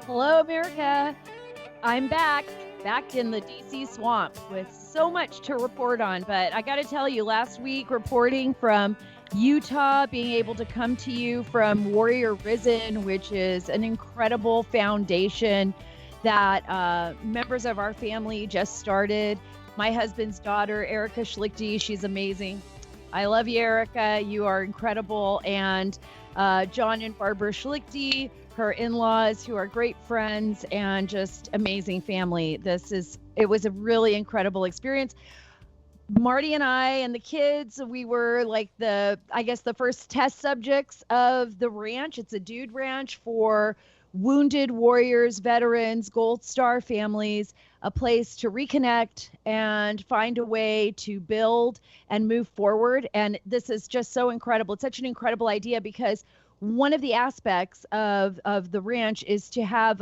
Hello, America. I'm back in the DC swamp with so much to report on. But I got to tell you, last week, reporting from Utah, being able to come to you from Warrior Risen, which is an incredible foundation that members of our family just started. My husband's daughter, Erica Schlichty, she's amazing. I love you, Erica. You are incredible. And John and Barbara Schlichty, her in-laws, who are great friends and just amazing family. It was a really incredible experience. Marty and I and the kids, we were like the first test subjects of the ranch. It's a dude ranch for wounded warriors, veterans, Gold Star families, a place to reconnect and find a way to build and move forward. And this is just so incredible. It's such an incredible idea because one of the aspects of the ranch is to have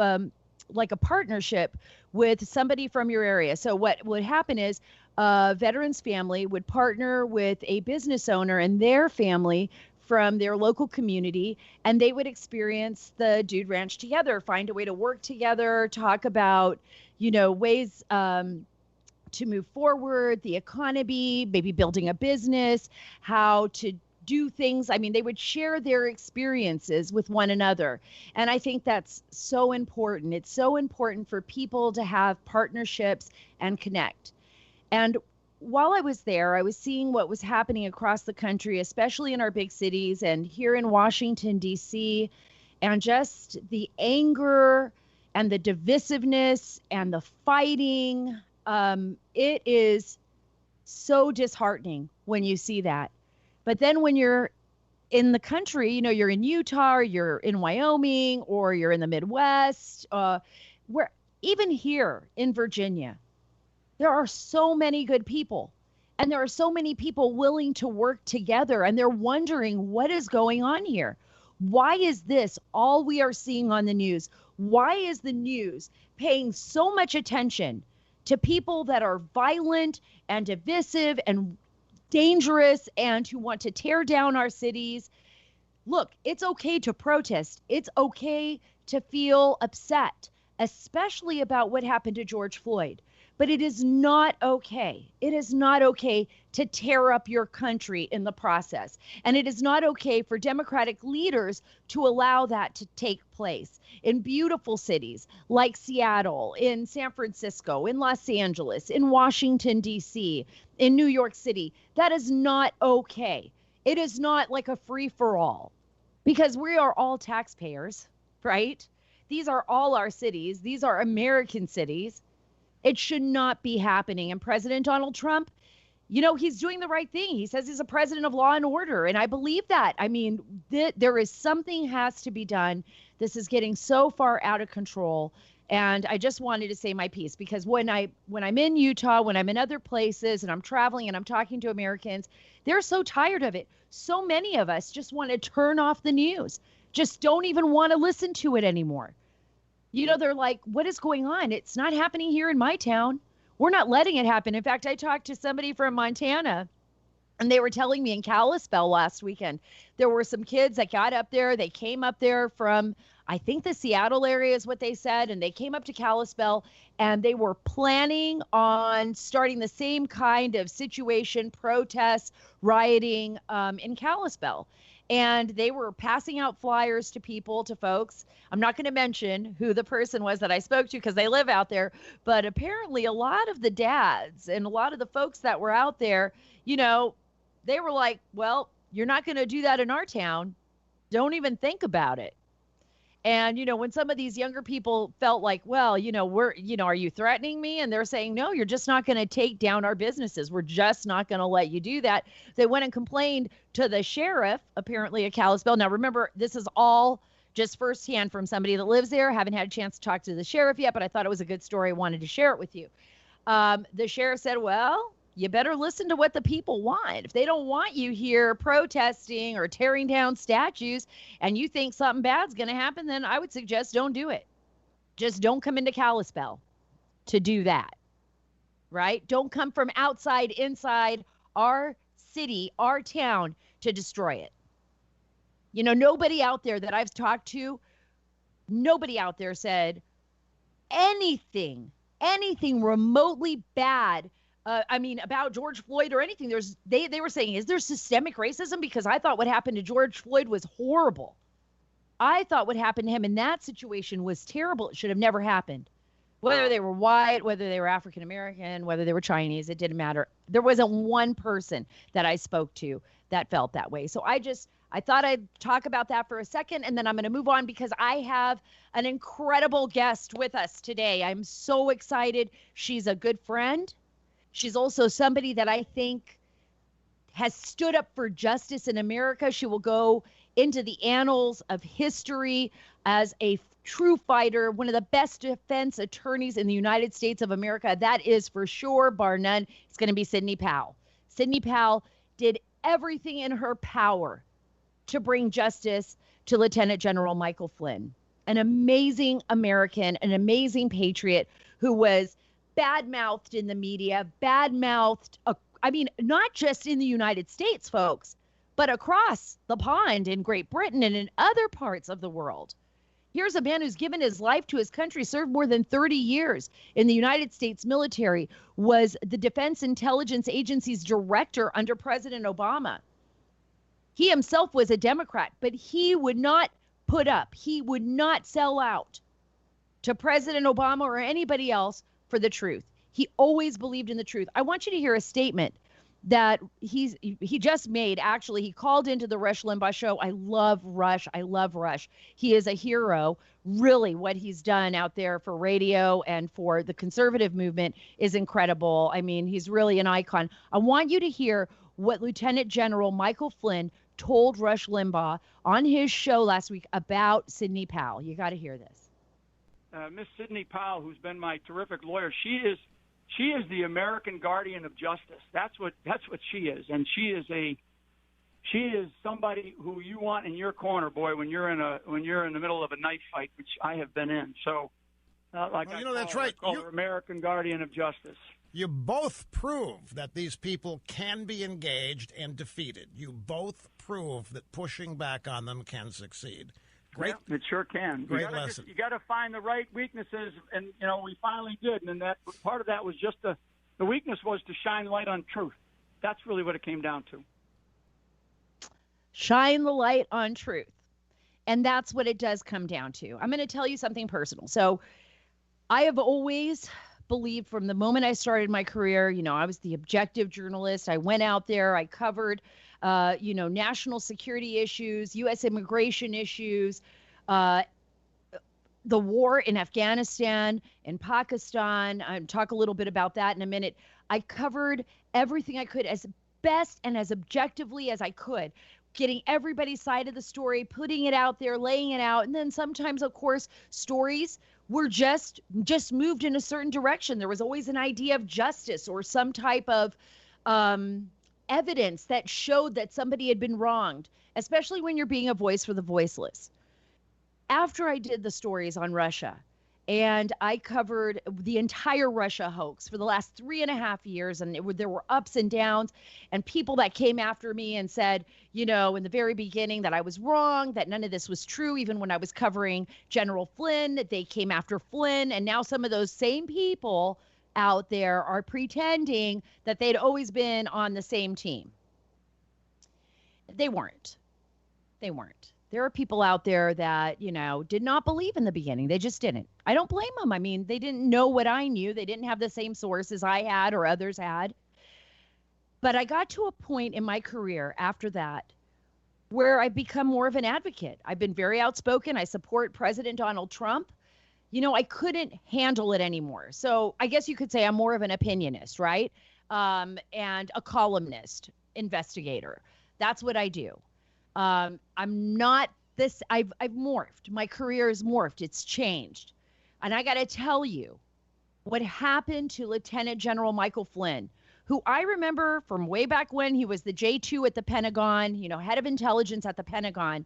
like a partnership with somebody from your area. So what would happen is a veteran's family would partner with a business owner and their family from their local community, and they would experience the Dude Ranch together, find a way to work together, talk about, ways to move forward, the economy, maybe building a business, how to do things. I mean, they would share their experiences with one another. And I think that's so important. It's so important for people to have partnerships and connect. And while I was there, I was seeing what was happening across the country, especially in our big cities and here in Washington, D.C., and just the anger and the divisiveness and the fighting. It is so disheartening when you see that. But then when you're in the country, you're in Utah, or you're in Wyoming, or you're in the Midwest, where even here in Virginia, there are so many good people, and there are so many people willing to work together, and they're wondering what is going on here. Why is this all we are seeing on the news? Why is the news paying so much attention to people that are violent and divisive and dangerous and who want to tear down our cities? Look, it's okay to protest. It's okay to feel upset, especially about what happened to George Floyd. But it is not okay. It is not okay to tear up your country in the process. And it is not okay for Democratic leaders to allow that to take place in beautiful cities like Seattle, in San Francisco, in Los Angeles, in Washington, D.C., in New York City. That is not okay. It is not like a free-for-all, because we are all taxpayers, right? These are all our cities. These are American cities. It should not be happening. And President Donald Trump, he's doing the right thing. He says he's a president of law and order. And I believe that. I mean, there is something has to be done. This is getting so far out of control. And I just wanted to say my piece, because when I'm in Utah, when I'm in other places and I'm traveling and I'm talking to Americans, they're so tired of it. So many of us just want to turn off the news, just don't even want to listen to it anymore. They're like, what is going on? It's not happening here in my town. We're not letting it happen. In fact, I talked to somebody from Montana, and they were telling me in Kalispell last weekend, there were some kids that got up there. They came up there from, I think, the Seattle area is what they said. And they came up to Kalispell, and they were planning on starting the same kind of situation, protests, rioting in Kalispell. And they were passing out flyers to people, to folks. I'm not going to mention who the person was that I spoke to because they live out there. But apparently a lot of the dads and a lot of the folks that were out there, they were like, well, you're not going to do that in our town. Don't even think about it. And, when some of these younger people felt like, well, are you threatening me? And they're saying, no, you're just not going to take down our businesses. We're just not going to let you do that. They went and complained to the sheriff, apparently, at Kalispell. Now, remember, this is all just firsthand from somebody that lives there. I haven't had a chance to talk to the sheriff yet, but I thought it was a good story. I wanted to share it with you. The sheriff said, well, you better listen to what the people want. If they don't want you here protesting or tearing down statues and you think something bad's going to happen, then I would suggest don't do it. Just don't come into Kalispell to do that, right? Don't come from outside, inside our city, our town to destroy it. Nobody out there that I've talked to Nobody out there said anything remotely bad. About George Floyd or anything. They were saying, is there systemic racism? Because I thought what happened to George Floyd was horrible. I thought what happened to him in that situation was terrible. It should have never happened. Whether they were white, whether they were African American, whether they were Chinese, it didn't matter. There wasn't one person that I spoke to that felt that way. So I thought I'd talk about that for a second, and then I'm going to move on because I have an incredible guest with us today. I'm so excited. She's a good friend. She's also somebody that I think has stood up for justice in America. She will go into the annals of history as a true fighter, one of the best defense attorneys in the United States of America. That is for sure, bar none. It's going to be Sidney Powell. Sidney Powell did everything in her power to bring justice to Lieutenant General Michael Flynn, an amazing American, an amazing patriot who was bad-mouthed in the media, bad-mouthed, not just in the United States, folks, but across the pond in Great Britain and in other parts of the world. Here's a man who's given his life to his country, served more than 30 years in the United States military, was the Defense Intelligence Agency's director under President Obama. He himself was a Democrat, but he would not put up, he would not sell out to President Obama or anybody else for the truth. He always believed in the truth. I want you to hear a statement that he just made. Actually, he called into the Rush Limbaugh show. I love Rush. He is a hero. Really, what he's done out there for radio and for the conservative movement is incredible. I mean, he's really an icon. I want you to hear what Lieutenant General Michael Flynn told Rush Limbaugh on his show last week about Sidney Powell. You got to hear this. Miss Sidney Powell, who's been my terrific lawyer, she is the American guardian of justice. That's what she is, and she is somebody who you want in your corner, boy, when you're in the middle of a knife fight, which I have been in. So, that's right. You're American guardian of justice. You both prove that these people can be engaged and defeated. You both prove that pushing back on them can succeed. Great. Yeah, it sure can. Great lesson. You got to find the right weaknesses, and we finally did. And that part of that was just the weakness was to shine light on truth. That's really what it came down to. Shine the light on truth, and that's what it does come down to. I'm going to tell you something personal. So, I have always believed from the moment I started my career. I was the objective journalist. I went out there. I covered national security issues, U.S. immigration issues, the war in Afghanistan and Pakistan. I'll talk a little bit about that in a minute. I covered everything I could as best and as objectively as I could, getting everybody's side of the story, putting it out there, laying it out. And then sometimes, of course, stories were just moved in a certain direction. There was always an idea of justice or some type of evidence that showed that somebody had been wronged, especially when you're being a voice for the voiceless. After I did the stories on Russia, and I covered the entire Russia hoax for the last 3.5 years, and there were ups and downs, and people that came after me and said, in the very beginning that I was wrong, that none of this was true, even when I was covering General Flynn, that they came after Flynn, and now some of those same people out there are pretending that they'd always been on the same team. They weren't. There are people out there that, did not believe in the beginning. They just didn't. I don't blame them. I mean, they didn't know what I knew. They didn't have the same sources I had or others had. But I got to a point in my career after that where I've become more of an advocate. I've been very outspoken. I support President Donald Trump. I couldn't handle it anymore. So I guess you could say I'm more of an opinionist, right? And a columnist, investigator. That's what I do. I'm not this. I've morphed. My career has morphed. It's changed. And I got to tell you what happened to Lieutenant General Michael Flynn, who I remember from way back when he was the J2 at the Pentagon, head of intelligence at the Pentagon,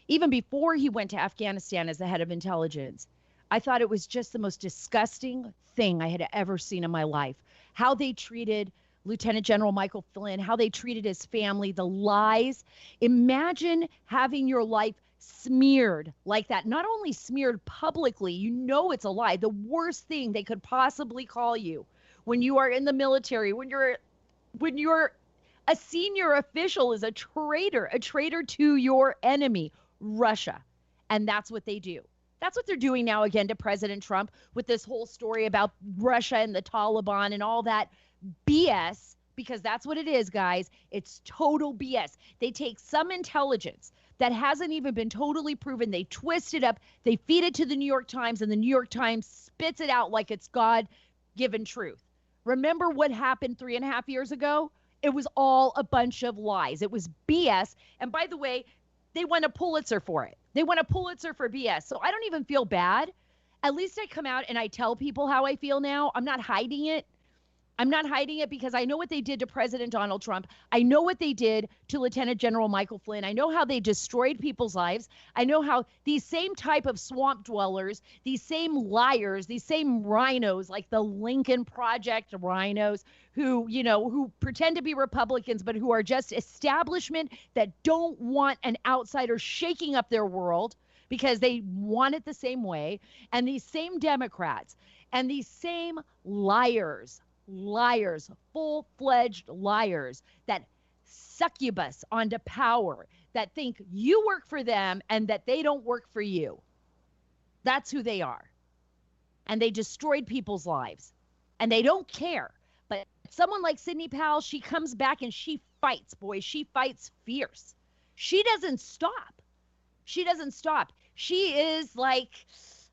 even before he went to Afghanistan as the head of intelligence. I thought it was just the most disgusting thing I had ever seen in my life. How they treated Lieutenant General Michael Flynn, how they treated his family, the lies. Imagine having your life smeared like that. Not only smeared publicly, you know it's a lie. The worst thing they could possibly call you when you are in the military, when you're a senior official is a traitor to your enemy, Russia. And that's what they do. That's what they're doing now again to President Trump with this whole story about Russia and the Taliban and all that BS, because that's what it is, guys. It's total BS. They take some intelligence that hasn't even been totally proven. They twist it up. They feed it to the New York Times, and the New York Times spits it out like it's God-given truth. Remember what happened 3.5 years ago? It was all a bunch of lies. It was BS. And by the way, they won a Pulitzer for it. They won a Pulitzer for BS. So I don't even feel bad. At least I come out and I tell people how I feel now. I'm not hiding it. I'm not hiding it because I know what they did to President Donald Trump. I know what they did to Lieutenant General Michael Flynn. I know how they destroyed people's lives. I know how these same type of swamp dwellers, these same liars, these same rhinos, like the Lincoln Project rhinos, who pretend to be Republicans, but who are just establishment that don't want an outsider shaking up their world because they want it the same way. And these same Democrats and these same liars, full-fledged liars that succubus onto power, that think you work for them and that they don't work for you. That's who they are. And they destroyed people's lives. And they don't care. But someone like Sidney Powell, she comes back and she fights, boys. She fights fierce. She doesn't stop. She doesn't stop. She is like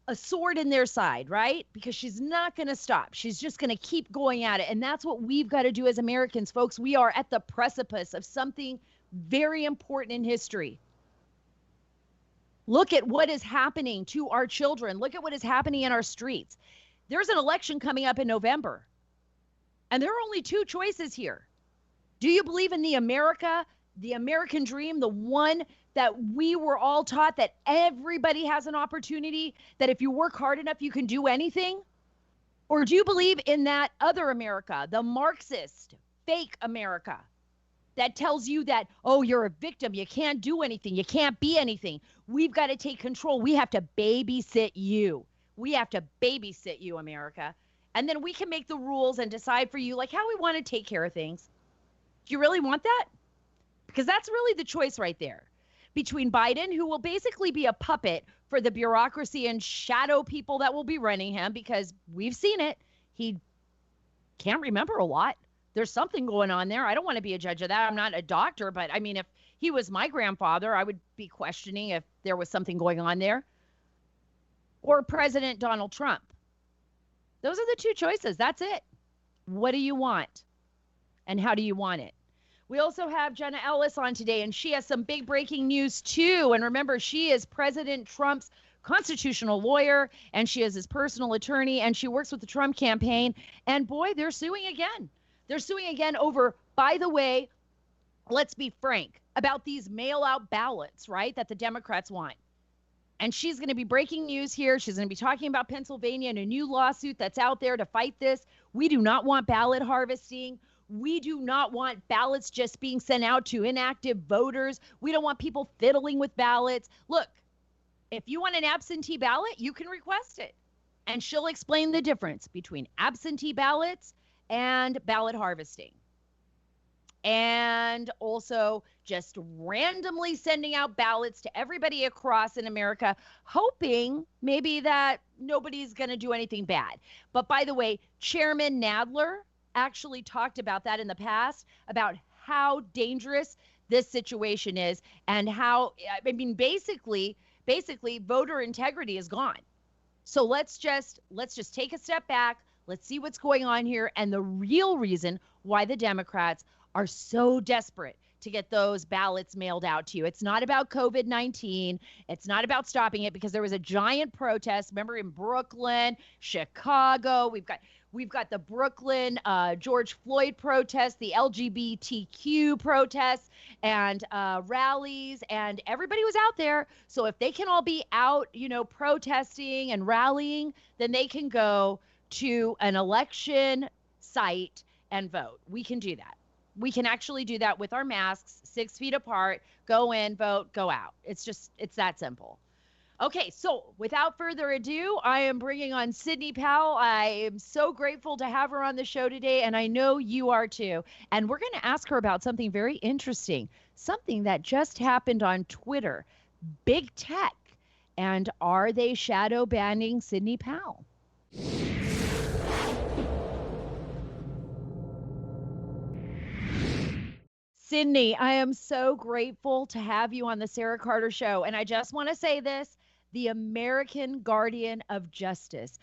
a sword in their side, right? Because she's not going to stop. She's just going to keep going at it. And that's what we've got to do as Americans, folks. We are at the precipice of something very important in history. Look at what is happening to our children. Look at what is happening in our streets. There's an election coming up in November. And there are only two choices here. Do you believe in the American dream, the one that we were all taught that everybody has an opportunity, that if you work hard enough, you can do anything? Or do you believe in that other America, the Marxist, fake America, that tells you that, oh, you're a victim, you can't do anything, you can't be anything. We've got to take control. We have to babysit you. We have to babysit you, America. And then we can make the rules and decide for you, like, how we want to take care of things. Do you really want that? Because that's really the choice right there. Between Biden, who will basically be a puppet for the bureaucracy and shadow people that will be running him, because we've seen it. He can't remember a lot. There's something going on there. I don't want to be a judge of that. I'm not a doctor, but I mean, if he was my grandfather, I would be questioning if there was something going on there. Or President Donald Trump. Those are the two choices. That's it. What do you want? And how do you want it? We also have Jenna Ellis on today, and she has some big breaking news, too. And remember, she is President Trump's constitutional lawyer, and she is his personal attorney, and she works with the Trump campaign. And, boy, they're suing again. They're suing again over, by the way, let's be frank, about these mail-out ballots, right, that the Democrats want. And she's going to be breaking news here. She's going to be talking about Pennsylvania and a new lawsuit that's out there to fight this. We do not want ballot harvesting. We do not want ballots just being sent out to inactive voters. We don't want people fiddling with ballots. Look, if you want an absentee ballot, you can request it. And she'll explain the difference between absentee ballots and ballot harvesting. And also just randomly sending out ballots to everybody across in America, hoping maybe that nobody's going to do anything bad. But by the way, Chairman Nadler actually talked about that in the past, about how dangerous this situation is and how, I mean, basically voter integrity is gone. So let's just take a step back. Let's see what's going on here and the real reason why the Democrats are so desperate to get those ballots mailed out to you. It's not about COVID-19. It's not about stopping it, because there was a giant protest. Remember, in Brooklyn, Chicago, we've got the Brooklyn George Floyd protest, the LGBTQ protests, and rallies, and everybody was out there. So if they can all be out, protesting and rallying, then they can go to an election site and vote. We can do that. we can actually do that with our masks, 6 feet apart, go in, vote, go out. It's that simple. Okay, so without further ado, I am bringing on Sidney Powell. I am so grateful to have her on the show today, and I know you are too. And we're going to ask her about something very interesting, something that just happened on Twitter. Big tech. And are they shadow banning Sidney Powell? Sidney, I am so grateful to have you on the Sara Carter Show. And I just want to say this, the American Guardian of Justice.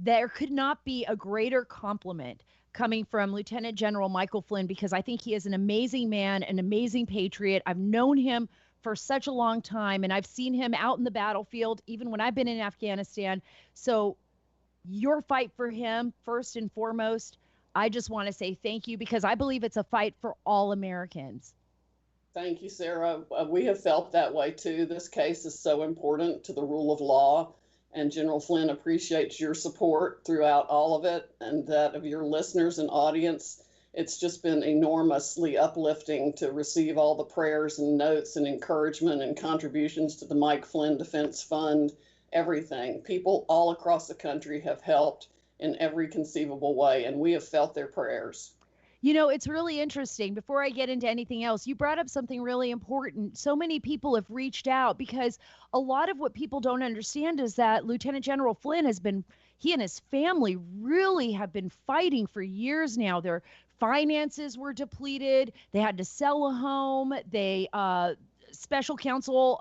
There could not be a greater compliment coming from Lieutenant General Michael Flynn, because I think he is an amazing man, an amazing patriot. I've known him for such a long time, and I've seen him out in the battlefield, even when I've been in Afghanistan. So your fight for him, first and foremost, I just want to say thank you, because I believe it's a fight for all Americans. Thank you, Sarah. We have felt that way too. This case is so important to the rule of law, and General Flynn appreciates your support throughout all of it and that of your listeners and audience. It's just been enormously uplifting to receive all the prayers and notes and encouragement and contributions to the Mike Flynn Defense Fund, everything. People all across the country have helped in every conceivable way, and we have felt their prayers. You know, it's really interesting. Before I get into anything else, you brought up something really important. So many people have reached out, because a lot of what people don't understand is that Lieutenant General Flynn he and his family really have been fighting for years now. Their finances were depleted. They had to sell a home. Special counsel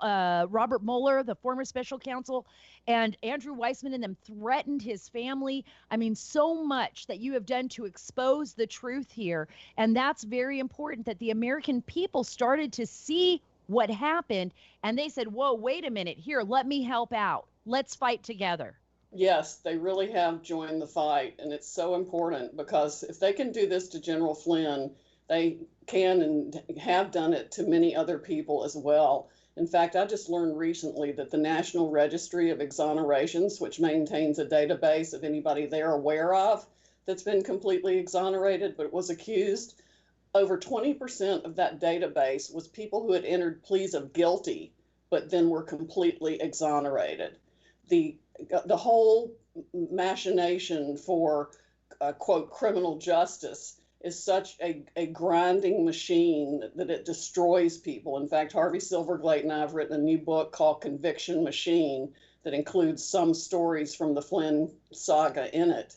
Robert Mueller, the former special counsel, and Andrew Weissman and them threatened his family. I mean, so much that you have done to expose the truth here. And that's very important, that the American people started to see what happened, and they said, whoa, wait a minute, here, let me help out. Let's fight together. Yes, they really have joined the fight, and it's so important, because if they can do this to General Flynn, they can and have done it to many other people as well. In fact, I just learned recently that the National Registry of Exonerations, which maintains a database of anybody they're aware of that's been completely exonerated but was accused, over 20% of that database was people who had entered pleas of guilty but then were completely exonerated. The whole machination for, quote, criminal justice is such a grinding machine that it destroys people. In fact, Harvey Silverglate and I have written a new book called Conviction Machine that includes some stories from the Flynn saga in it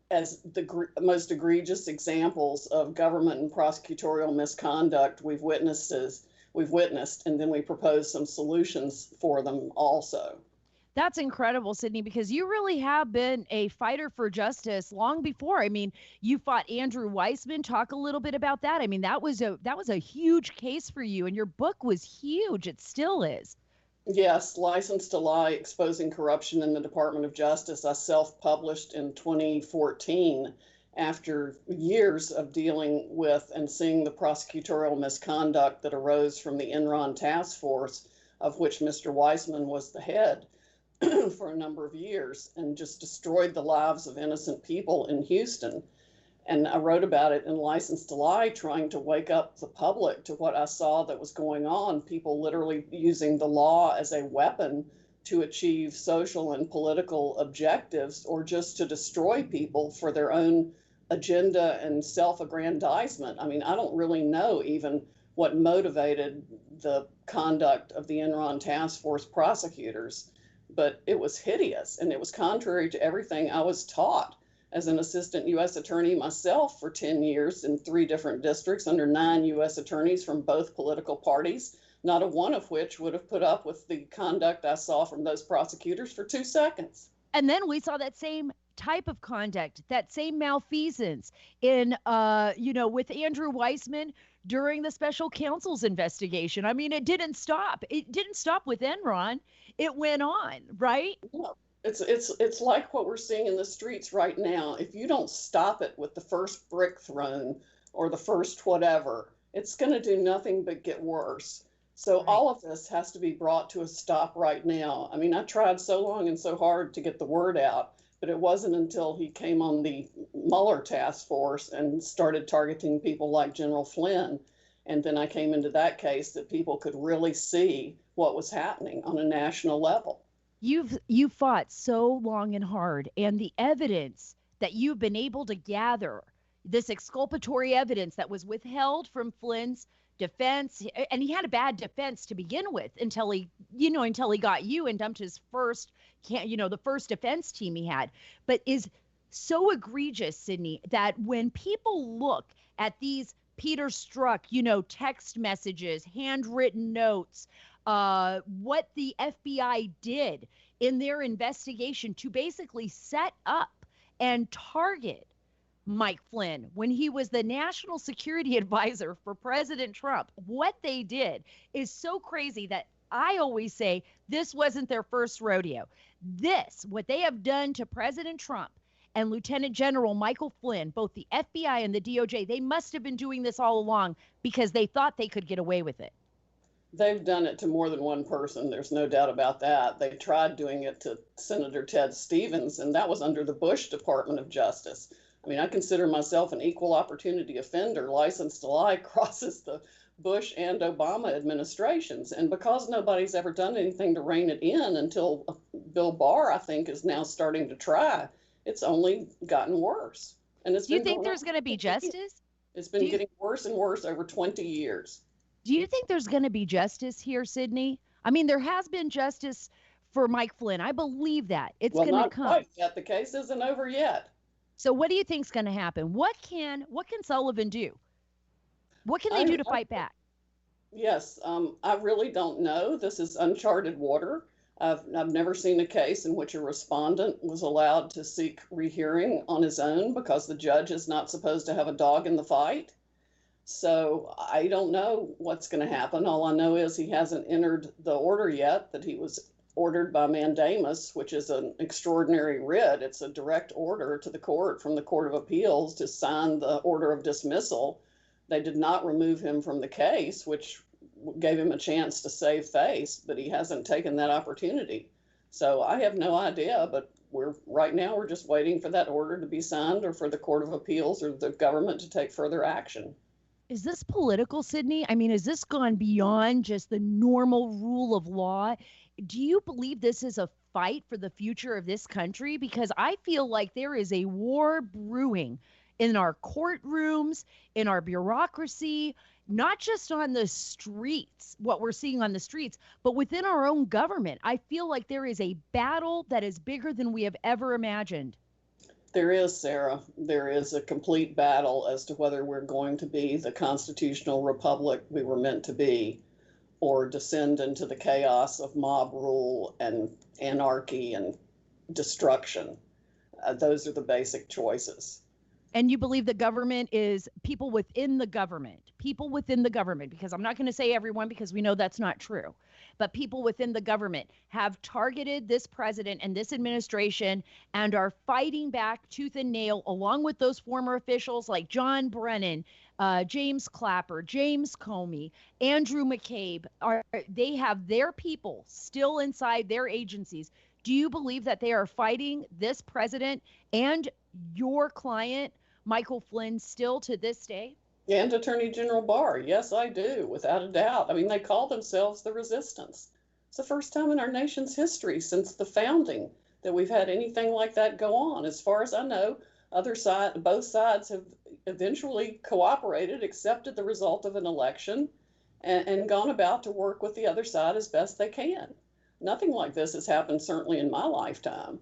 as the most egregious examples of government and prosecutorial misconduct we've witnessed, and then we propose some solutions for them also. That's incredible, Sidney, because you really have been a fighter for justice long before. I mean, you fought Andrew Weissman. Talk a little bit about that. I mean, that was a huge case for you, and your book was huge. It still is. Yes, License to Lie, Exposing Corruption in the Department of Justice. I self-published in 2014 after years of dealing with and seeing the prosecutorial misconduct that arose from the Enron task force, of which Mr. Weissman was the head for a number of years, and just destroyed the lives of innocent people in Houston. And I wrote about it in License to Lie, trying to wake up the public to what I saw that was going on, people literally using the law as a weapon to achieve social and political objectives, or just to destroy people for their own agenda and self-aggrandizement. I mean, I don't really know even what motivated the conduct of the Enron task force prosecutors, but it was hideous, and it was contrary to everything I was taught as an assistant U.S. attorney myself for 10 years in 3 different districts under 9 U.S. attorneys from both political parties, not a one of which would have put up with the conduct I saw from those prosecutors for 2 seconds. And then we saw that same type of conduct, that same malfeasance in, with Andrew Weissman during the special counsel's investigation. I mean, it didn't stop. It didn't stop with Enron. It went on, right? Yeah. It's like what we're seeing in the streets right now. If you don't stop it with the first brick thrown or the first whatever, it's going to do nothing but get worse. So Right. all of this has to be brought to a stop right now. I mean, I tried so long and so hard to get the word out But it wasn't until he came on the Mueller task force and started targeting people like General Flynn. And then I came into that case that people could really see what was happening on a national level. You've fought so long and hard, and the evidence that you've been able to gather, this exculpatory evidence that was withheld from Flynn's defense, and he had a bad defense to begin with until he got you and dumped his first, the first defense team he had, but is so egregious, Sidney, that when people look at these Peter Strzok, text messages, handwritten notes, what the FBI did in their investigation to basically set up and target Mike Flynn when he was the national security advisor for President Trump. What they did is so crazy that I always say this wasn't their first rodeo. What they have done to President Trump and Lieutenant General Michael Flynn, both the FBI and the DOJ, they must have been doing this all along because they thought they could get away with it. They've done it to more than one person. There's no doubt about that. They tried doing it to Senator Ted Stevens, and that was under the Bush Department of Justice. I mean, I consider myself an equal opportunity offender. License to lie crosses the Bush and Obama administrations. And because nobody's ever done anything to rein it in until Bill Barr, I think, is now starting to try, it's only gotten worse. And Do you think there's going to be justice? It's been getting worse and worse over 20 years. Do you think there's going to be justice here, Sidney? I mean, there has been justice for Mike Flynn. I believe that. It's going to come. Not quite yet. The case isn't over yet. So what do you think's going to happen? What can Sullivan do? What can they do to fight back? Yes, I really don't know. This is uncharted water. I've never seen a case in which a respondent was allowed to seek rehearing on his own because the judge is not supposed to have a dog in the fight. So I don't know what's going to happen. All I know is he hasn't entered the order yet, that he was ordered by mandamus, which is an extraordinary writ. It's a direct order to the court from the Court of Appeals to sign the order of dismissal. They did not remove him from the case, which gave him a chance to save face, but he hasn't taken that opportunity. So I have no idea, but right now we're just waiting for that order to be signed or for the Court of Appeals or the government to take further action. Is this political, Sidney? I mean, has this gone beyond just the normal rule of law? Do you believe this is a fight for the future of this country? Because I feel like there is a war brewing in our courtrooms, in our bureaucracy, not just on the streets, what we're seeing on the streets, but within our own government. I feel like there is a battle that is bigger than we have ever imagined. There is, Sarah. There is a complete battle as to whether we're going to be the constitutional republic we were meant to be or descend into the chaos of mob rule and anarchy and destruction. Those are the basic choices. And you believe the government is people within the government, because I'm not going to say everyone because we know that's not true, but people within the government have targeted this president and this administration and are fighting back tooth and nail along with those former officials like John Brennan, James Clapper, James Comey, Andrew McCabe. They have their people still inside their agencies. Do you believe that they are fighting this president and your client, Michael Flynn, still to this day? And Attorney General Barr. Yes, I do, without a doubt. I mean, they call themselves the resistance. It's the first time in our nation's history since the founding that we've had anything like that go on. As far as I know, both sides have eventually cooperated, accepted the result of an election, and gone about to work with the other side as best they can. Nothing like this has happened, certainly in my lifetime.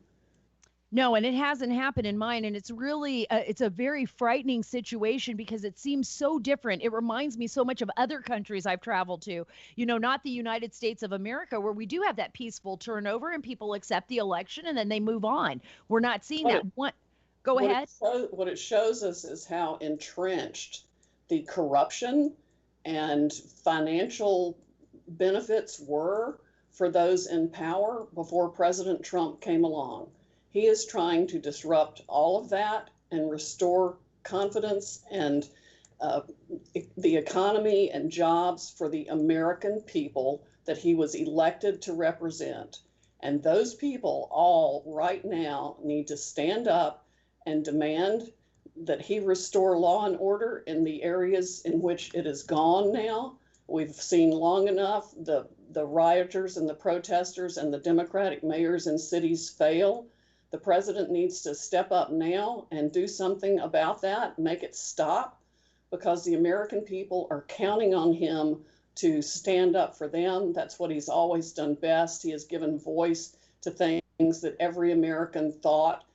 No, and it hasn't happened in mine. And it's really, it's a very frightening situation because it seems so different. It reminds me so much of other countries I've traveled to, not the United States of America, where we do have that peaceful turnover and people accept the election and then they move on. We're not seeing that. Go ahead. What it shows us is how entrenched the corruption and financial benefits were for those in power before President Trump came along. He is trying to disrupt all of that and restore confidence and the economy and jobs for the American people that he was elected to represent. And those people all right now need to stand up and demand that he restore law and order in the areas in which it is gone now. We've seen long enough the rioters and the protesters and the Democratic mayors in cities fail. The president needs to step up now and do something about that, make it stop, because the American people are counting on him to stand up for them. That's what he's always done best. He has given voice to things that every American thought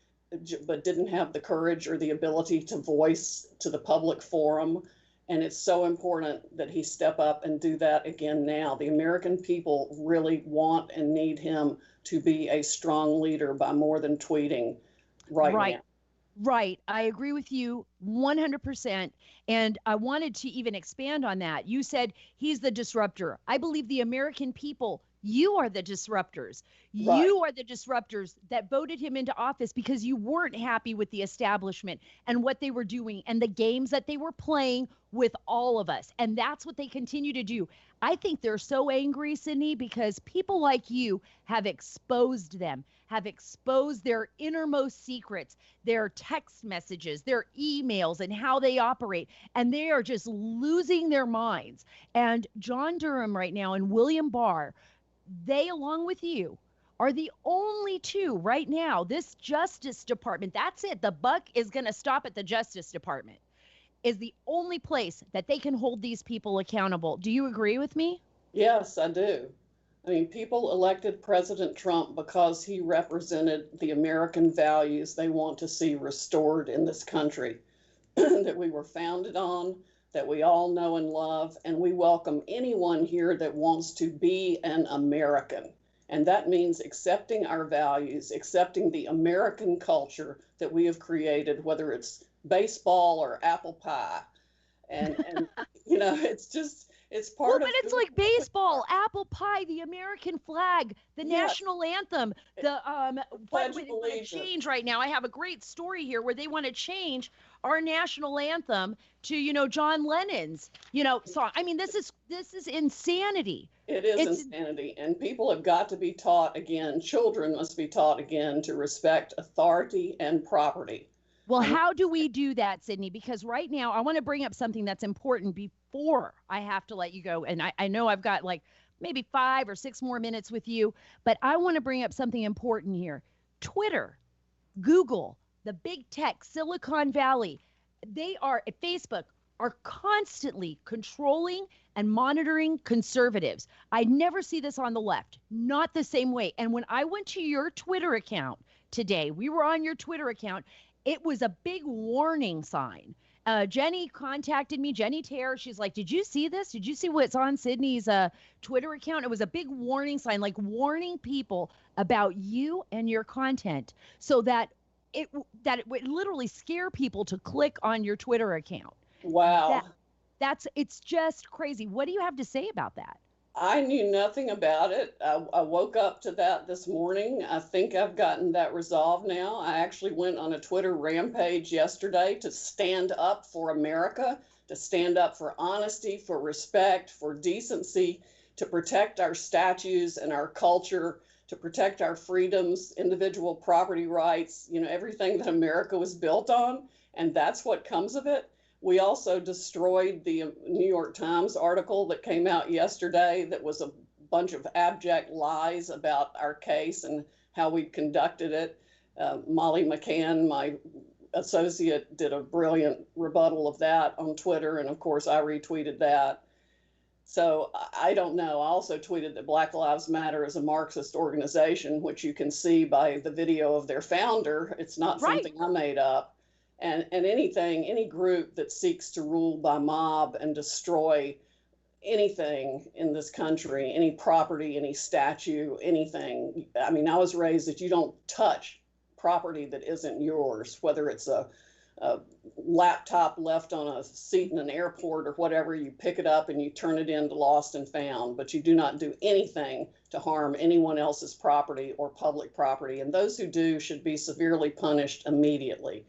but didn't have the courage or the ability to voice to the public forum. And it's so important that he step up and do that again now. The American people really want and need him to be a strong leader by more than tweeting right now. Right. I agree with you 100%. And I wanted to even expand on that. You said he's the disruptor. I believe the American people, you are the disruptors. Right. You are the disruptors that voted him into office because you weren't happy with the establishment and what they were doing and the games that they were playing with all of us. And that's what they continue to do. I think they're so angry, Sidney, because people like you have exposed them, have exposed their innermost secrets, their text messages, their emails, and how they operate. And they are just losing their minds. And John Durham right now and William Barr, they, along with you, are the only two right now. This Justice Department, that's it. The buck is going to stop at the Justice Department. Is the only place that they can hold these people accountable. Do you agree with me? Yes, I do. I mean, people elected President Trump because he represented the American values they want to see restored in this country, that we were founded on, that we all know and love, and we welcome anyone here that wants to be an American. And that means accepting our values, accepting the American culture that we have created, whether it's baseball or apple pie. And you know, it's part of. But it's like baseball, apple pie, the American flag, the national anthem, the what they want to change right now. I have a great story here where they want to change our national anthem to, you know, John Lennon's, you know, song. I mean, this is insanity. It's insanity. And people have got to be taught again, children must be taught again to respect authority and property. Well, how do we do that, Sidney? Because right now I want to bring up something that's important before I have to let you go. And I know I've got like maybe 5 or 6 more minutes with you, but I want to bring up something important here. Twitter, Google, the big tech, Silicon Valley, Facebook are constantly controlling and monitoring conservatives. I never see this on the left, not the same way. And when I went to your Twitter account today, we were on your Twitter account, it was a big warning sign. Jenny contacted me, Jenny Terr. She's like, did you see this? Did you see what's on Sidney's Twitter account? It was a big warning sign, like warning people about you and your content so that it would literally scare people to click on your Twitter account. Wow. It's just crazy. What do you have to say about that? I knew nothing about it. I woke up to that this morning. I think I've gotten that resolved now. I actually went on a Twitter rampage yesterday to stand up for America, to stand up for honesty, for respect, for decency, to protect our statues and our culture, to protect our freedoms, individual property rights, you know, everything that America was built on. And that's what comes of it. We also destroyed the New York Times article that came out yesterday that was a bunch of abject lies about our case and how we conducted it. Molly McCann, my associate, did a brilliant rebuttal of that on Twitter, and of course I retweeted that. So I don't know. I also tweeted that Black Lives Matter is a Marxist organization, which you can see by the video of their founder. It's not something I made up. And any group that seeks to rule by mob and destroy anything in this country, any property, any statue, anything. I mean, I was raised that you don't touch property that isn't yours, whether it's a laptop left on a seat in an airport or whatever. You pick it up and you turn it into lost and found, but you do not do anything to harm anyone else's property or public property. And those who do should be severely punished immediately.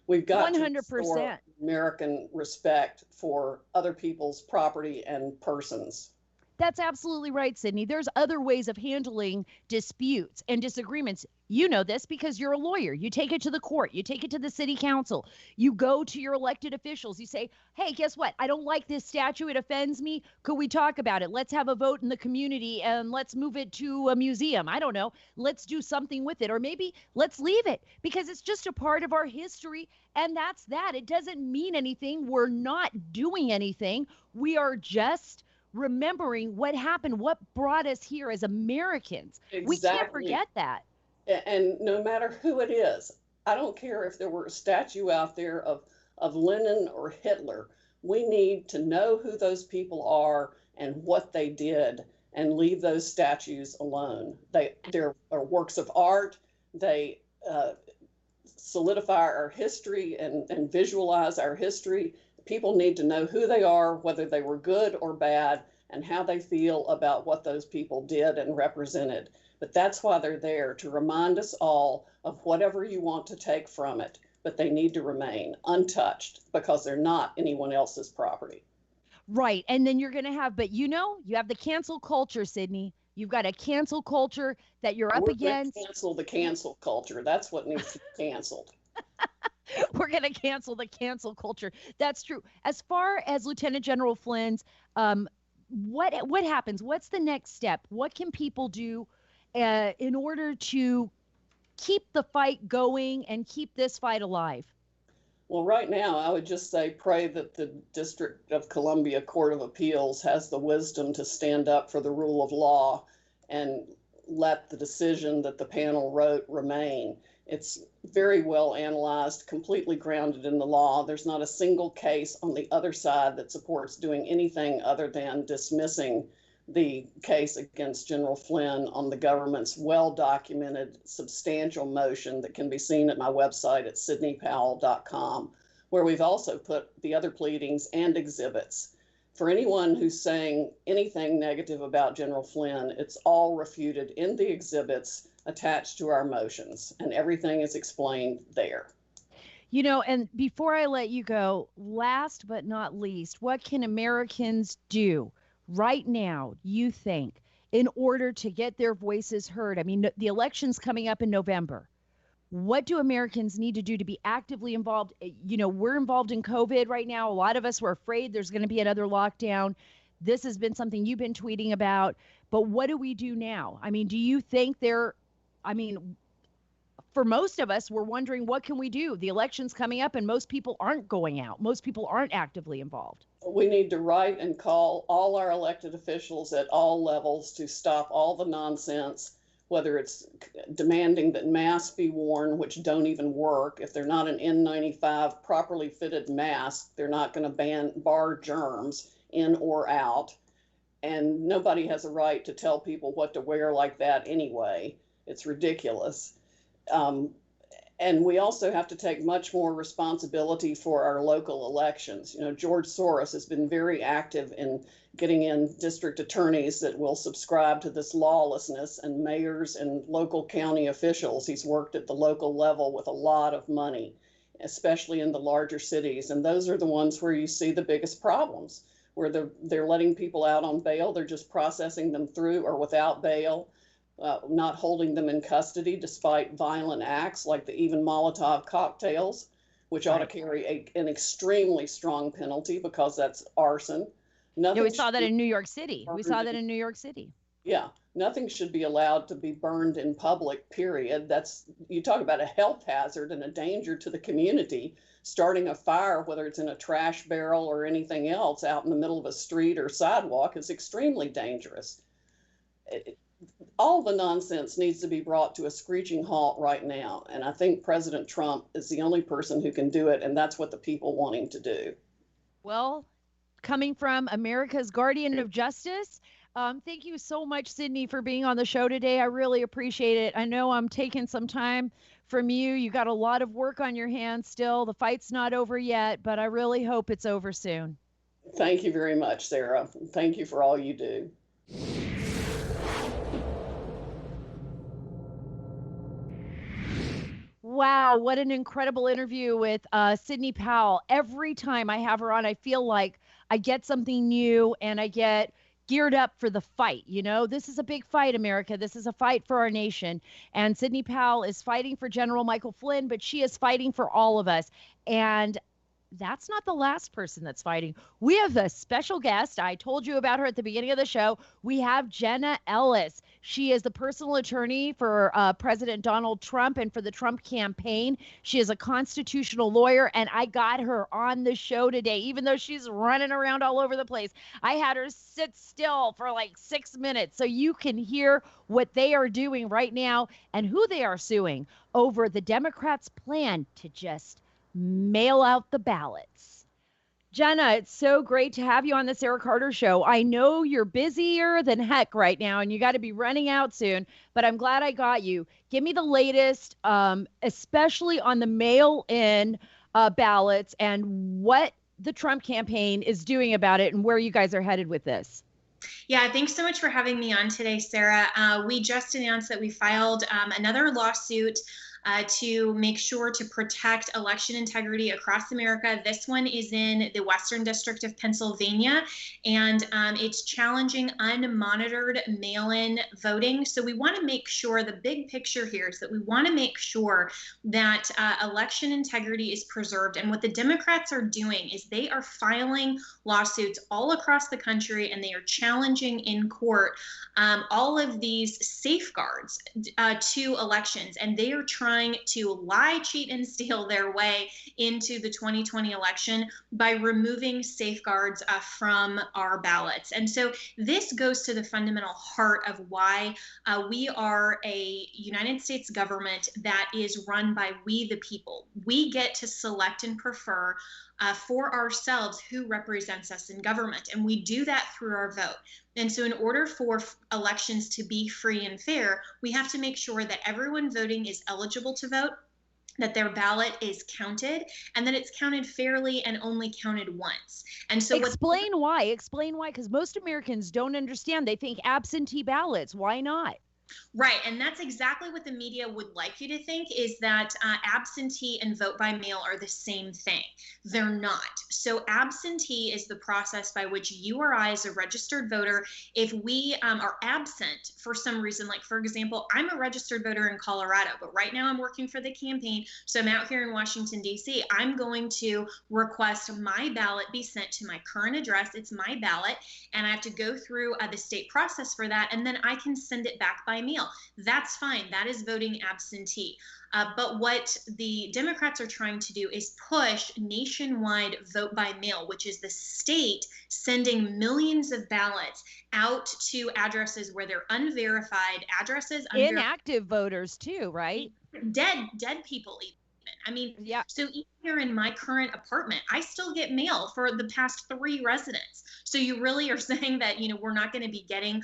We've got 100%. To restore American respect for other people's property and persons. That's absolutely right, Sydney. There's other ways of handling disputes and disagreements. You know this because you're a lawyer. You take it to the court, you take it to the city council, you go to your elected officials. You say, hey, guess what? I don't like this statue. It offends me. Could we talk about it? Let's have a vote in the community and let's move it to a museum. I don't know. Let's do something with it. Or maybe let's leave it because it's just a part of our history. And that's that. It doesn't mean anything. We're not doing anything. We are just remembering what happened, what brought us here as Americans. Exactly. We can't forget that. And no matter who it is, I don't care if there were a statue out there of Lenin or Hitler. We need to know who those people are and what they did and leave those statues alone. They're works of art. They solidify our history and visualize our history. People need to know who they are, whether they were good or bad, and how they feel about what those people did and represented. But that's why they're there, to remind us all of whatever you want to take from it. But they need to remain untouched because they're not anyone else's property. Right. And then you're going to have, but you have the cancel culture, Sydney. You've got a cancel culture that you're up against. We're going to cancel the cancel culture. That's what needs to be canceled. We're going to cancel the cancel culture. That's true. As far as Lieutenant General Flynn's, what happens? What's the next step? What can people do in order to keep the fight going and keep this fight alive? Well, right now, I would just say pray that the District of Columbia Court of Appeals has the wisdom to stand up for the rule of law and let the decision that the panel wrote remain. It's very well analyzed, completely grounded in the law. There's not a single case on the other side that supports doing anything other than dismissing the case against General Flynn on the government's well-documented substantial motion that can be seen at my website at sydneypowell.com, where we've also put the other pleadings and exhibits. For anyone who's saying anything negative about General Flynn, it's all refuted in the exhibits attached to our motions, and everything is explained there. And before I let you go, last but not least, what can Americans do right now, you think, in order to get their voices heard? I mean, the election's coming up in November. What do Americans need to do to be actively involved? We're involved in COVID right now. A lot of us were afraid there's going to be another lockdown. This has been something you've been tweeting about. But what do we do now? I mean, do you think for most of us, we're wondering, what can we do? The election's coming up and most people aren't going out. Most people aren't actively involved. We need to write and call all our elected officials at all levels to stop all the nonsense, whether it's demanding that masks be worn, which don't even work. If they're not an N95 properly fitted mask, they're not going to bar germs in or out. And nobody has a right to tell people what to wear like that anyway. It's ridiculous. And we also have to take much more responsibility for our local elections. George Soros has been very active in getting in district attorneys that will subscribe to this lawlessness, and mayors and local county officials. He's worked at the local level with a lot of money, especially in the larger cities. And those are the ones where you see the biggest problems, where they're letting people out on bail. They're just processing them through or without bail. Not holding them in custody despite violent acts like even Molotov cocktails, which ought to carry an extremely strong penalty because that's arson. We saw that in New York City. Yeah, nothing should be allowed to be burned in public, period. You talk about a health hazard and a danger to the community. Starting a fire, whether it's in a trash barrel or anything else out in the middle of a street or sidewalk, is extremely dangerous. All the nonsense needs to be brought to a screeching halt right now. And I think President Trump is the only person who can do it. And that's what the people want him to do. Well, coming from America's Guardian of Justice, thank you so much, Sidney, for being on the show today. I really appreciate it. I know I'm taking some time from you. You got a lot of work on your hands still. The fight's not over yet, but I really hope it's over soon. Thank you very much, Sara. Thank you for all you do. Wow, what an incredible interview with Sidney Powell. Every time I have her on, I feel like I get something new and I get geared up for the fight. This is a big fight, America. This is a fight for our nation. And Sidney Powell is fighting for General Michael Flynn, but she is fighting for all of us. And that's not the last person that's fighting. We have a special guest. I told you about her at the beginning of the show. We have Jenna Ellis. She is the personal attorney for President Donald Trump and for the Trump campaign. She is a constitutional lawyer, and I got her on the show today, even though she's running around all over the place. I had her sit still for like 6 minutes so you can hear what they are doing right now and who they are suing over the Democrats' plan to just mail out the ballots. Jenna, it's so great to have you on the Sara Carter Show. I know you're busier than heck right now, and you got to be running out soon, but I'm glad I got you. Give me the latest, especially on the mail-in ballots and what the Trump campaign is doing about it and where you guys are headed with this. Yeah, thanks so much for having me on today, Sara. We just announced that we filed another lawsuit to make sure to protect election integrity across America. This one is in the Western District of Pennsylvania, and it's challenging unmonitored mail-in voting. So we want to make sure, the big picture here is that we want to make sure that election integrity is preserved. And what the Democrats are doing is they are filing lawsuits all across the country, and they are challenging in court all of these safeguards to elections, and they are trying to lie, cheat, and steal their way into the 2020 election by removing safeguards from our ballots. And so this goes to the fundamental heart of why we are a United States government that is run by we the people. We get to select and prefer for ourselves who represents us in government, and we do that through our vote. And so in order for elections to be free and fair, we have to make sure that everyone voting is eligible to vote, that their ballot is counted, and that it's counted fairly and only counted once. And so explain why, because most Americans don't understand. They think absentee ballots. Why not? Right. And that's exactly what the media would like you to think, is that absentee and vote by mail are the same thing. They're not. So absentee is the process by which you or I, as a registered voter, if we are absent for some reason, like, for example, I'm a registered voter in Colorado, but right now I'm working for the campaign. So I'm out here in Washington, D.C. I'm going to request my ballot be sent to my current address. It's my ballot, and I have to go through the state process for that, and then I can send it back by mail. That's fine. That is voting absentee. But what the Democrats are trying to do is push nationwide vote by mail, which is the state sending millions of ballots out to addresses where they're unverified addresses. Inactive voters too, right? Dead people even. I mean, yeah. So even here in my current apartment, I still get mail for the past 3 residents. So you really are saying that, we're not going to be getting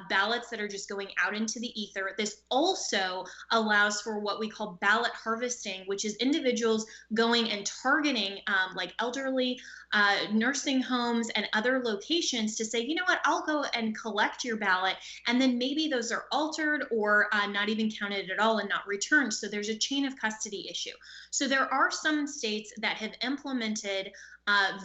ballots that are just going out into the ether. This also allows for what we call ballot harvesting, which is individuals going and targeting like elderly nursing homes and other locations to say, you know what, I'll go and collect your ballot. And then maybe those are altered or not even counted at all and not returned. So there's a chain of custody issue. So there are some states that have implemented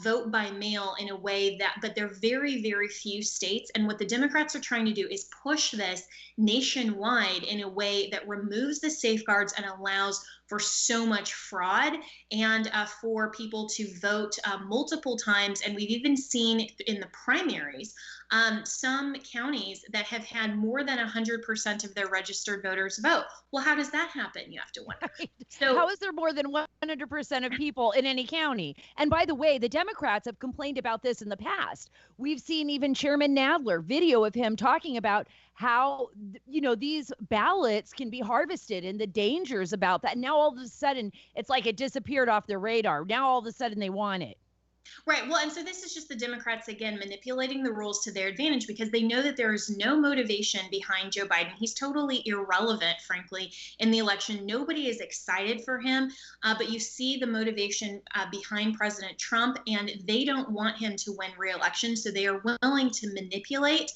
vote by mail in a way that, but they're very, very few states. And what the Democrats are trying to do is push this nationwide in a way that removes the safeguards and allows for so much fraud and for people to vote multiple times. And we've even seen in the primaries some counties that have had more than 100% of their registered voters vote. Well, how does that happen? You have to wonder. Right. So how is there more than 100% of people in any county? And by the way, the Democrats have complained about this in the past. We've seen even Chairman Nadler, video of him talking about how, these ballots can be harvested and the dangers about that. Now, all of a sudden, it's like it disappeared off their radar. Now, all of a sudden, they want it. Right. Well, and so this is just the Democrats, again, manipulating the rules to their advantage because they know that there is no motivation behind Joe Biden. He's totally irrelevant, frankly, in the election. Nobody is excited for him, but you see the motivation behind President Trump, and they don't want him to win re-election. So they are willing to manipulate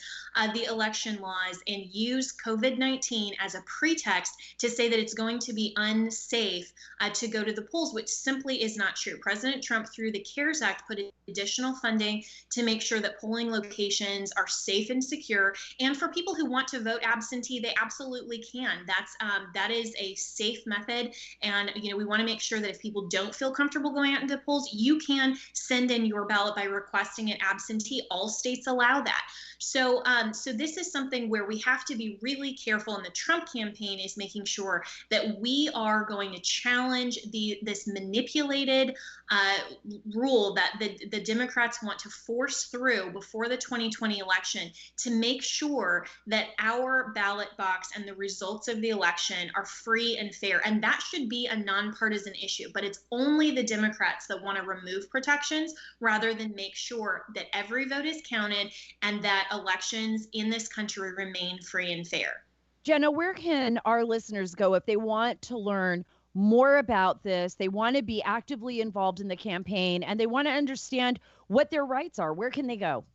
the election laws and use COVID-19 as a pretext to say that it's going to be unsafe to go to the polls, which simply is not true. President Trump, through the CARES Act, fact, put additional funding to make sure that polling locations are safe and secure. And for people who want to vote absentee, they absolutely can. That is a safe method. And, we want to make sure that if people don't feel comfortable going out into the polls, you can send in your ballot by requesting it absentee. All states allow that. So this is something where we have to be really careful, and the Trump campaign is making sure that we are going to challenge this manipulated rule that the Democrats want to force through before the 2020 election to make sure that our ballot box and the results of the election are free and fair. And that should be a nonpartisan issue, but it's only the Democrats that want to remove protections rather than make sure that every vote is counted and that elections in this country remain free and fair. Jenna, where can our listeners go if they want to learn more about this, they want to be actively involved in the campaign, and they want to understand what their rights are? Where can they go?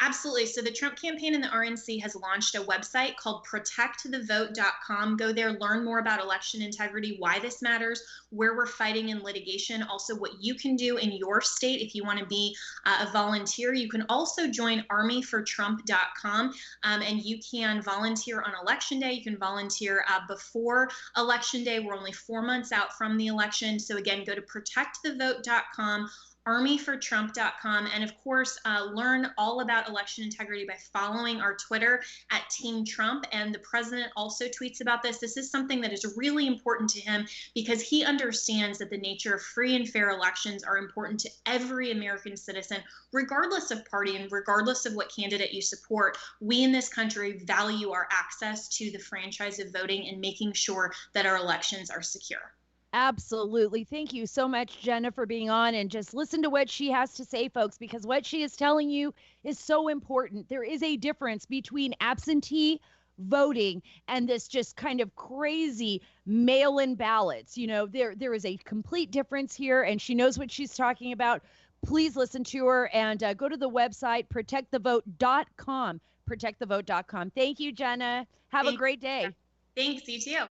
Absolutely. So the Trump campaign and the RNC has launched a website called protectthevote.com. Go there, learn more about election integrity, why this matters, where we're fighting in litigation, also what you can do in your state if you want to be a volunteer. You can also join armyfortrump.com, and you can volunteer on Election Day. You can volunteer before Election Day. We're only 4 months out from the election. So again, go to protectthevote.com, armyfortrump.com, and of course, learn all about election integrity by following our Twitter at Team Trump. And the president also tweets about this. This is something that is really important to him because he understands that the nature of free and fair elections are important to every American citizen, regardless of party and regardless of what candidate you support. We in this country value our access to the franchise of voting and making sure that our elections are secure. Absolutely. Thank you so much, Jenna, for being on, and just listen to what she has to say, folks, because what she is telling you is so important. There is a difference between absentee voting and this just kind of crazy mail-in ballots. There is a complete difference here, and she knows what she's talking about. Please listen to her and go to the website, protectthevote.com, protectthevote.com. Thank you, Jenna. Have a great day. Thanks, you too.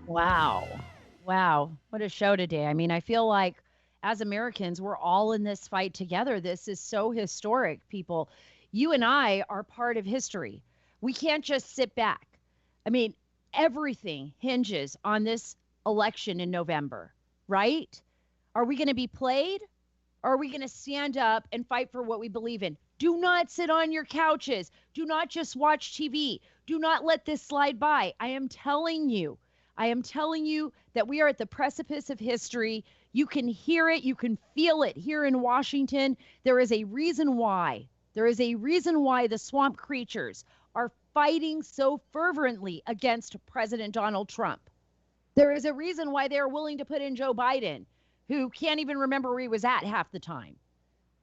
Wow. What a show today. I mean, I feel like as Americans, we're all in this fight together. This is so historic, people. You and I are part of history. We can't just sit back. I mean, everything hinges on this election in November, right? Are we going to be played? Or are we going to stand up and fight for what we believe in? Do not sit on your couches. Do not just watch TV. Do not let this slide by. I am telling you that we are at the precipice of history. You can hear it. You can feel it here in Washington. There is a reason why. The swamp creatures are fighting so fervently against President Donald Trump. There is a reason why they're willing to put in Joe Biden, who can't even remember where he was at half the time.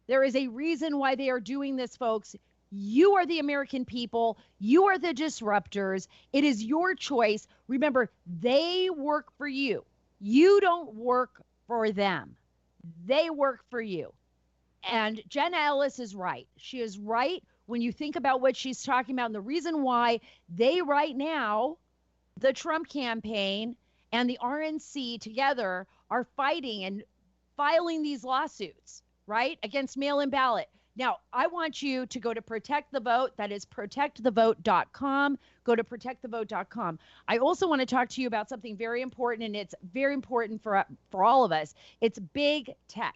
There is a reason why they are doing this, folks. You are the American people. You are the disruptors. It is your choice. Remember, they work for you. You don't work for them. They work for you. And Jenna Ellis is right. She is right when you think about what she's talking about. And the reason why they right now, the Trump campaign and the RNC together are fighting and filing these lawsuits, right, against mail-in ballot. Now, I want you to go to Protect the Vote. That is protectthevote.com. Go to protectthevote.com. I also want to talk to you about something very important, and it's very important for all of us. It's big tech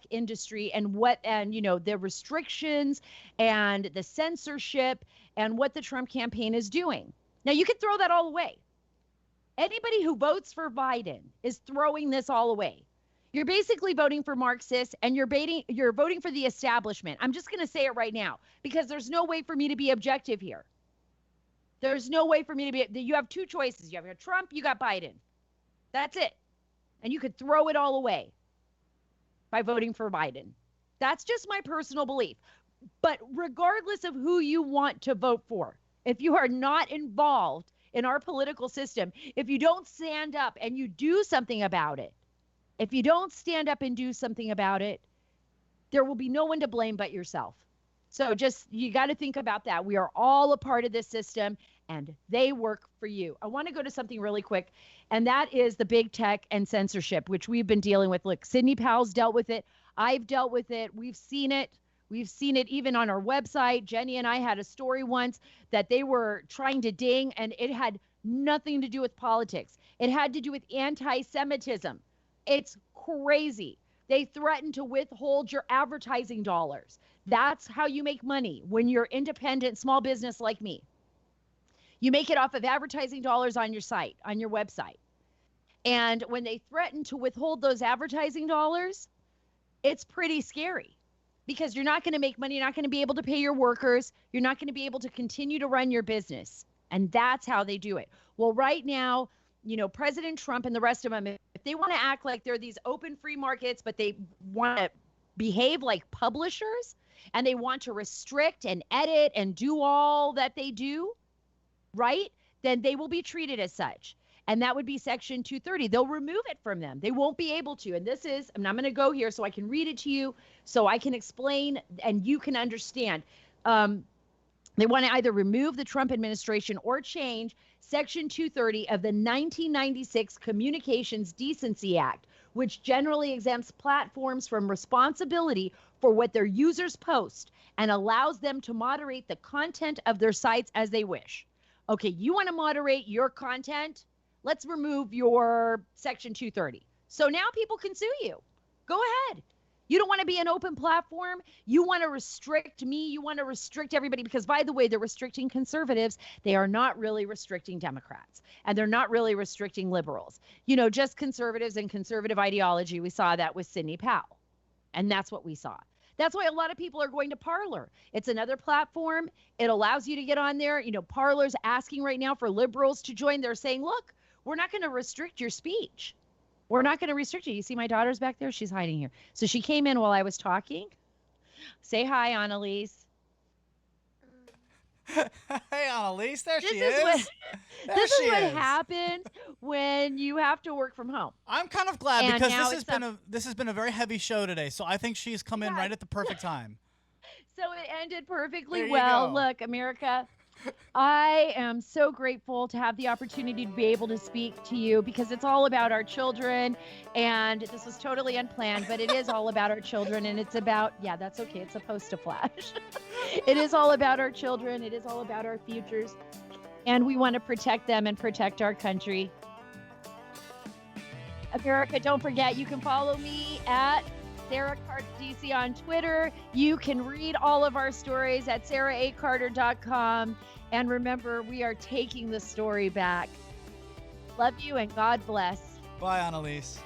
industry, and the restrictions and the censorship and what the Trump campaign is doing. Now, you can throw that all away. Anybody who votes for Biden is throwing this all away. You're basically voting for Marxists, and you're voting for the establishment. I'm just going to say it right now because there's no way for me to be objective here. There's no way for me to be. You have two choices. You have Trump, you got Biden. That's it. And you could throw it all away by voting for Biden. That's just my personal belief. But regardless of who you want to vote for, if you are not involved in our political system, if you don't stand up and you do something about it, if you don't stand up and do something about it, there will be no one to blame but yourself. So you got to think about that. We are all a part of this system, and they work for you. I want to go to something really quick, and that is the big tech and censorship, which we've been dealing with. Look, Sidney Powell's dealt with it. I've dealt with it. We've seen it. We've seen it even on our website. Jenny and I had a story once that they were trying to ding, and it had nothing to do with politics. It had to do with anti-Semitism. It's crazy. They threaten to withhold your advertising dollars. That's how you make money when you're independent, small business like me. You make it off of advertising dollars on your site, on your website. And when they threaten to withhold those advertising dollars, it's pretty scary because you're not going to make money. You're not going to be able to pay your workers. You're not going to be able to continue to run your business. And that's how they do it. Well, right now, you know, President Trump and the rest of them, if they want to act like they're these open free markets, but they want to behave like publishers and they want to restrict and edit and do all that they do, right? Then they will be treated as such. And that would be Section 230. They'll remove it from them. They won't be able to. And this is, and I'm going to go here so I can read it to you, so I can explain and you can understand. They want to either remove the Trump administration or change Section 230 of the 1996 Communications Decency Act, which generally exempts platforms from responsibility for what their users post and allows them to moderate the content of their sites as they wish. Okay, you want to moderate your content? Let's remove your Section 230. So now people can sue you. Go ahead. You don't want to be an open platform. You want to restrict me. You want to restrict everybody because, by the way, they're restricting conservatives. They are not really restricting Democrats, and they're not really restricting liberals. You know, just conservatives and conservative ideology. We saw that with Sidney Powell, and that's what we saw. That's why a lot of people are going to Parler. It's another platform. It allows you to get on there. You know, Parler's asking right now for liberals to join. They're saying, look, we're not going to restrict your speech. We're not going to restrict you. You see my daughter's back there? She's hiding here. So she came in while I was talking. Say hi, Annalise. Hey, Annalise. There she is. is. This is what happens when you have to work from home. I'm kind of glad And because now this has been a very heavy show today. So I think she's come in right at the perfect time. So it ended perfectly There you well. go. Look, America, I am so grateful to have the opportunity to be able to speak to you because it's all about our children. And this was totally unplanned, but it is all about our children. And it's about, yeah, that's okay. It's supposed to flash. It is all about our children. It is all about our futures. And we want to protect them and protect our country. America, don't forget, you can follow me at Sara Carter DC on Twitter. You can read all of our stories at saraacarter.com. And remember, we are taking the story back. Love you and God bless. Bye, Annalise.